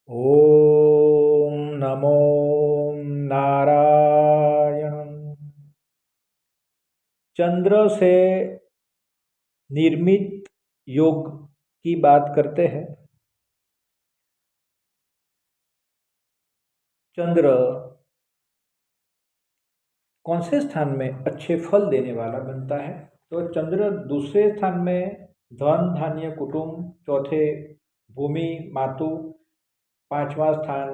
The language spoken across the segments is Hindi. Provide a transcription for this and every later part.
ओम नमो नारायण। चंद्र से निर्मित योग की बात करते हैं। चंद्र कौन से स्थान में अच्छे फल देने वाला बनता है? तो चंद्र दूसरे स्थान में धन धान्य कुटुंब, चौथे भूमि मातु, पांचवा स्थान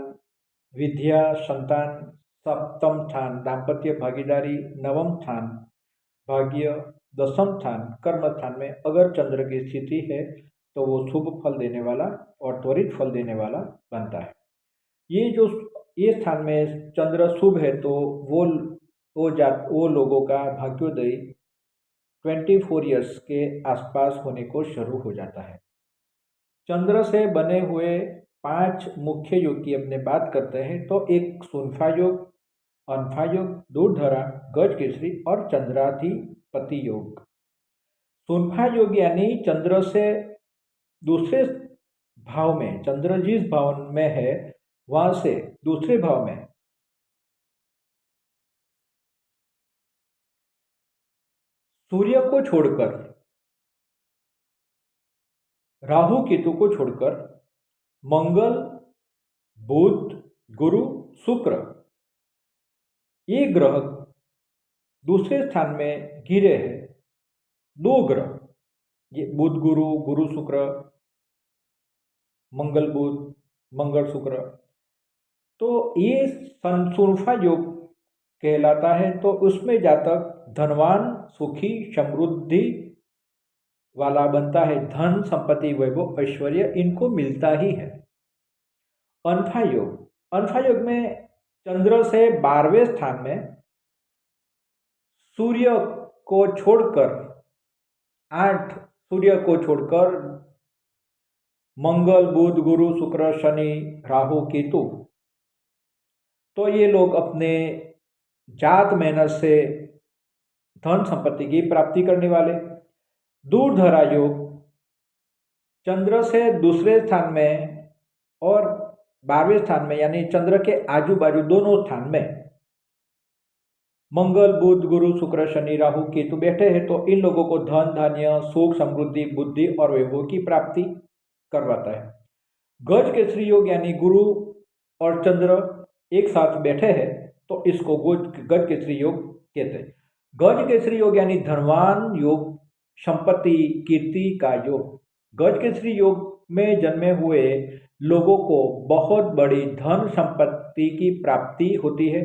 विद्या संतान, सप्तम स्थान दाम्पत्य भागीदारी, नवम स्थान भाग्य, दसम स्थान कर्म स्थान में अगर चंद्र की स्थिति है तो वो शुभ फल देने वाला और त्वरित फल देने वाला बनता है। ये जो ये स्थान में चंद्र शुभ है तो वो लोगों का भाग्योदय 24 ईयर्स के आसपास होने को शुरू हो जाता है। चंद्र से बने हुए 5 मुख्य योग की अपने बात करते हैं तो एक सुनफा योग, अनफा योग, दूरधरा, गज केसरी और चंद्राधिपति योग। सुनफा योग यानी चंद्र से दूसरे भाव में, चंद्र जिस भाव में है वहां से दूसरे भाव में सूर्य को छोड़कर, राहु केतु को छोड़कर मंगल, बुध, गुरु, शुक्र ये ग्रह दूसरे स्थान में गिरे हैं। 2 ग्रह, ये बुध गुरु, गुरु शुक्र, मंगल बुध, मंगल शुक्र, तो ये सुनफा योग कहलाता है। तो उसमें जातक धनवान, सुखी, समृद्धि वाला बनता है। धन संपत्ति वैभव ऐश्वर्य इनको मिलता ही है। अनफा योग, अनफा योग में चंद्र से 12वें स्थान में सूर्य को छोड़कर 8 सूर्य को छोड़कर मंगल, बुध, गुरु, शुक्र, शनि, राहु, केतु, तो ये लोग अपने जात मेहनत से धन संपत्ति की प्राप्ति करने वाले। दूरधरा योग चंद्र से दूसरे स्थान में और 12वें स्थान में यानी चंद्र के आजू बाजू दोनों स्थान में मंगल, बुध, गुरु, शुक्र, शनि, राहु, केतु बैठे हैं तो इन लोगों को धन धान्य, सुख, समृद्धि, बुद्धि और वैभव की प्राप्ति करवाता है। गज केसरी योग यानी गुरु और चंद्र एक साथ बैठे हैं तो इसको गज केसरी योग कहते हैं। गज केसरी योग यानी धनवान योग, संपत्ति कीर्ति का योग। गज केसरी योग में जन्मे हुए लोगों को बहुत बड़ी धन संपत्ति की प्राप्ति होती है।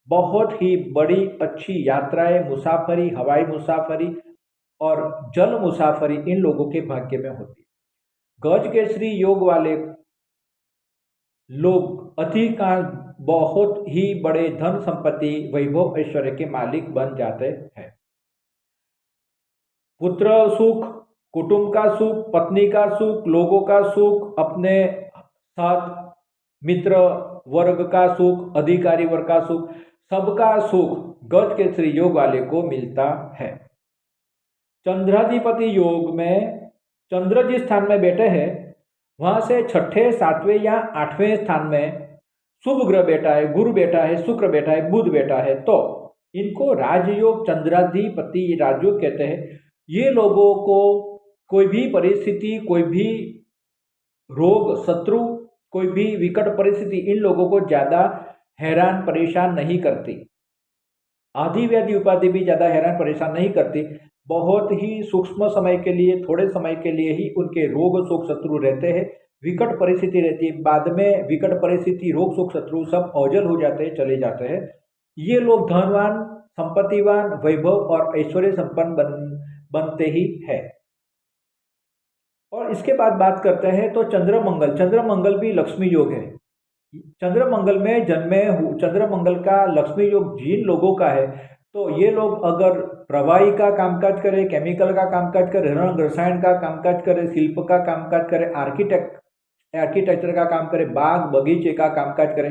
बहुत ही बड़ी अच्छी यात्राएं, मुसाफरी, हवाई मुसाफरी और जल मुसाफरी इन लोगों के भाग्य में होती है। गज केसरी योग वाले लोग अधिकांश बहुत ही बड़े धन संपत्ति वैभव ऐश्वर्य के मालिक बन जाते हैं। पुत्र सुख, कुटुंब का सुख, पत्नी का सुख, लोगों का सुख, अपने साथ मित्र वर्ग का सुख, अधिकारी वर्ग का सुख, सबका सुख गज केसरी योग वाले को मिलता है। चंद्राधिपति योग में चंद्र जिस स्थान में बैठे हैं वहां से 6ठे, 7वें या 8वें स्थान में शुभ ग्रह बैठा है, गुरु बैठा है, शुक्र बैठा है, बुध बैठा है तो इनको राजयोग, चंद्राधिपति राजयोग कहते हैं। ये लोगों को कोई भी परिस्थिति, कोई भी रोग, शत्रु, कोई भी विकट परिस्थिति इन लोगों को ज्यादा हैरान परेशान नहीं करती। आदि व्याधि उपाधि भी ज्यादा हैरान परेशान नहीं करती। बहुत ही सूक्ष्म समय के लिए, थोड़े समय के लिए ही उनके रोग शोक शत्रु रहते हैं। विकट परिस्थिति रहती है, बाद में विकट परिस्थिति, रोग शोक शत्रु सब ओझल हो जाते हैं, चले जाते हैं। ये लोग धनवान, संपत्तिवान, वैभव और ऐश्वर्य संपन्न बनते ही है। और इसके बाद बात करते हैं तो चंद्रमंगल भी लक्ष्मी योग है। चंद्रमंगल में जन्मे चंद्रमंगल का लक्ष्मी योग जिन लोगों का है तो ये लोग अगर प्रवाही का कामकाज करे, केमिकल का कामकाज करे, रंग रसायन का कामकाज करे, शिल्प का कामकाज करे, आर्किटेक्चर का काम करे, बाग बगीचे का कामकाज करे,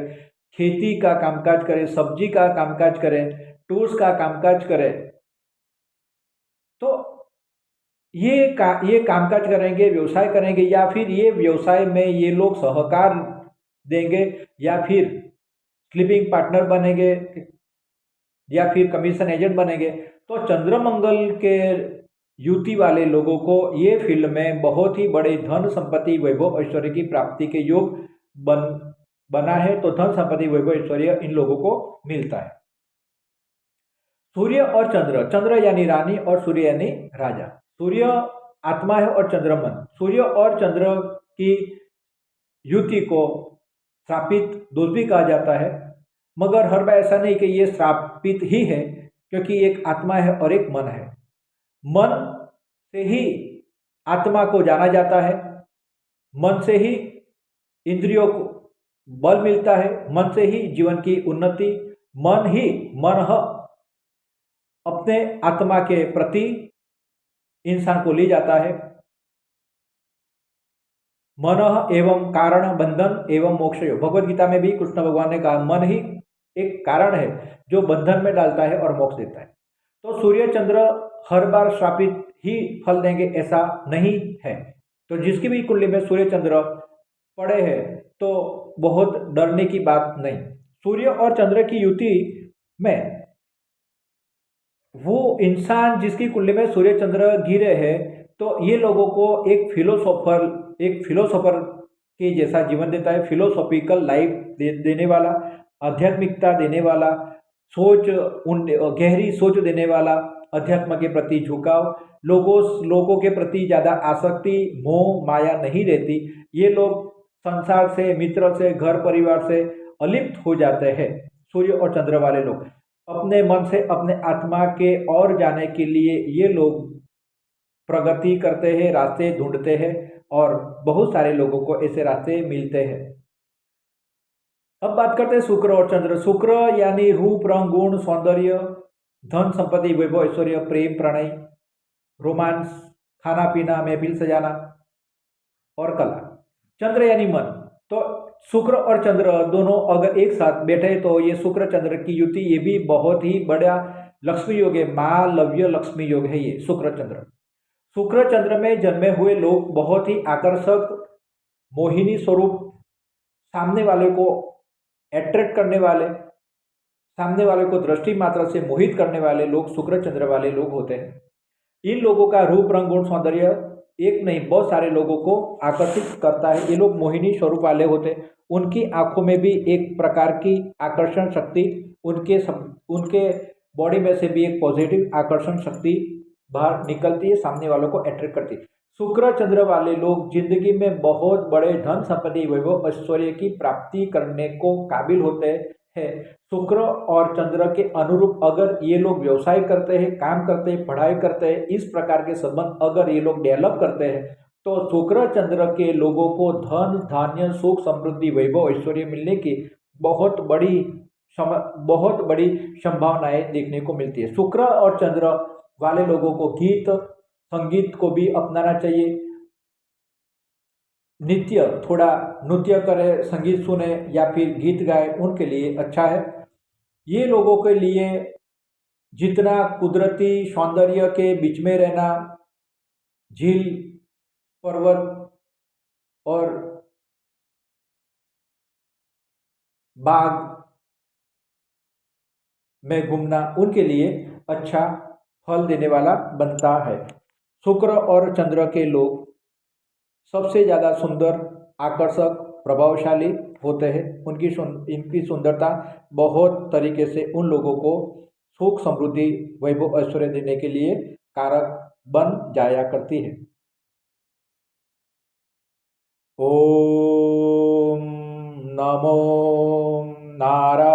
खेती का कामकाज करे, सब्जी का कामकाज करे, टूर्स का कामकाज करे तो ये कामकाज करेंगे, व्यवसाय करेंगे या फिर ये व्यवसाय में ये लोग सहकार देंगे या फिर स्लीपिंग पार्टनर बनेंगे या फिर कमीशन एजेंट बनेंगे, तो चंद्रमंगल के युति वाले लोगों को ये फील्ड में बहुत ही बड़े धन संपत्ति वैभव ऐश्वर्य की प्राप्ति के योग बना है। तो धन संपत्ति वैभव ऐश्वर्य इन लोगों को मिलता है। सूर्य और चंद्र, चंद्र यानी रानी और सूर्य यानी राजा। सूर्य आत्मा है और चंद्र मन। सूर्य और चंद्र की युति को श्रापित दोष भी कहा जाता है, मगर हर बार ऐसा नहीं कि ये श्रापित ही है, क्योंकि एक आत्मा है और एक मन है। मन से ही आत्मा को जाना जाता है, मन से ही इंद्रियों को बल मिलता है, मन से ही जीवन की उन्नति, मन अपने आत्मा के प्रति इंसान को ले जाता है। मन एवं कारण बंधन एवं मोक्ष। भगवद गीता में भी कृष्ण भगवान ने कहा मन ही एक कारण है जो बंधन में डालता है और मोक्ष देता है। तो सूर्य चंद्र हर बार श्रापित ही फल देंगे ऐसा नहीं है। तो जिसकी भी कुंडली में सूर्य चंद्र पड़े हैं तो बहुत डरने की बात नहीं। सूर्य और चंद्र की युति में वो इंसान जिसकी कुंडली में सूर्य चंद्र गिरे हैं, तो ये लोगों को एक फिलोसोफर के जैसा जीवन देता है। फिलोसॉफिकल लाइफ देने वाला, आध्यात्मिकता देने वाला, गहरी सोच देने वाला, अध्यात्म के प्रति झुकाव, लोगों के प्रति ज़्यादा आसक्ति, मोह माया नहीं रहती। ये लोग संसार से, मित्र से, घर परिवार से अलिप्त हो जाते हैं। सूर्य और चंद्र वाले लोग अपने मन से अपने आत्मा के और जाने के लिए ये लोग प्रगति करते हैं, रास्ते ढूंढते हैं, और बहुत सारे लोगों को ऐसे रास्ते मिलते हैं। अब बात करते हैं शुक्र और चंद्र। शुक्र यानी रूप, रंग, गुण, सौंदर्य, धन संपत्ति, वैभव ऐश्वर्य, प्रेम, प्रणय, रोमांस, खाना पीना, महफिल सजाना और कला। चंद्र यानी मन। तो शुक्र और चंद्र दोनों अगर एक साथ बैठे तो ये शुक्र चंद्र की युति, ये भी बहुत ही बड़ा लक्ष्मी योग है, मालव्य लक्ष्मी योग है ये शुक्र चंद्र। शुक्र चंद्र में जन्मे हुए लोग बहुत ही आकर्षक, मोहिनी स्वरूप, सामने वाले को अट्रैक्ट करने वाले, सामने वाले को दृष्टि मात्रा से मोहित करने वाले लोग शुक्र चंद्र वाले लोग होते हैं। इन लोगों का रूप, रंग, गुण, सौंदर्य एक नहीं बहुत सारे लोगों को आकर्षित करता है। ये लोग मोहिनी स्वरूप वाले होते हैं। उनकी आंखों में भी एक प्रकार की आकर्षण शक्ति, उनके बॉडी में से भी एक पॉजिटिव आकर्षण शक्ति बाहर निकलती है, सामने वालों को अट्रैक्ट करती है। शुक्र चंद्र वाले लोग जिंदगी में बहुत बड़े धन संपत्ति, वैभव ऐश्वर्य की प्राप्ति करने को काबिल होते हैं। शुक्र और चंद्र के अनुरूप अगर ये लोग व्यवसाय करते हैं, काम करते हैं, पढ़ाई करते हैं, इस प्रकार के संबंध अगर ये लोग डेवलप करते हैं, तो शुक्र चंद्र के लोगों को धन, धान्य, सुख, समृद्धि, वैभव ऐश्वर्य मिलने की बहुत बड़ी संभावनाएं देखने को मिलती है। शुक्र और चंद्र वाले लोगों को गीत संगीत को भी अपनाना चाहिए। थोड़ा नृत्य करे, संगीत सुने या फिर गीत गाए, उनके लिए अच्छा है। ये लोगों के लिए जितना कुदरती सौंदर्य के बीच में रहना, झील, पर्वत और बाग में घूमना, उनके लिए अच्छा फल देने वाला बनता है। शुक्र और चंद्र के लोग सबसे ज़्यादा सुंदर, आकर्षक, प्रभावशाली होते हैं। इनकी सुंदरता बहुत तरीके से उन लोगों को सुख, समृद्धि, वैभव ऐश्वर्य देने के लिए कारक बन जाया करती है। ओम नमो नारायणाय।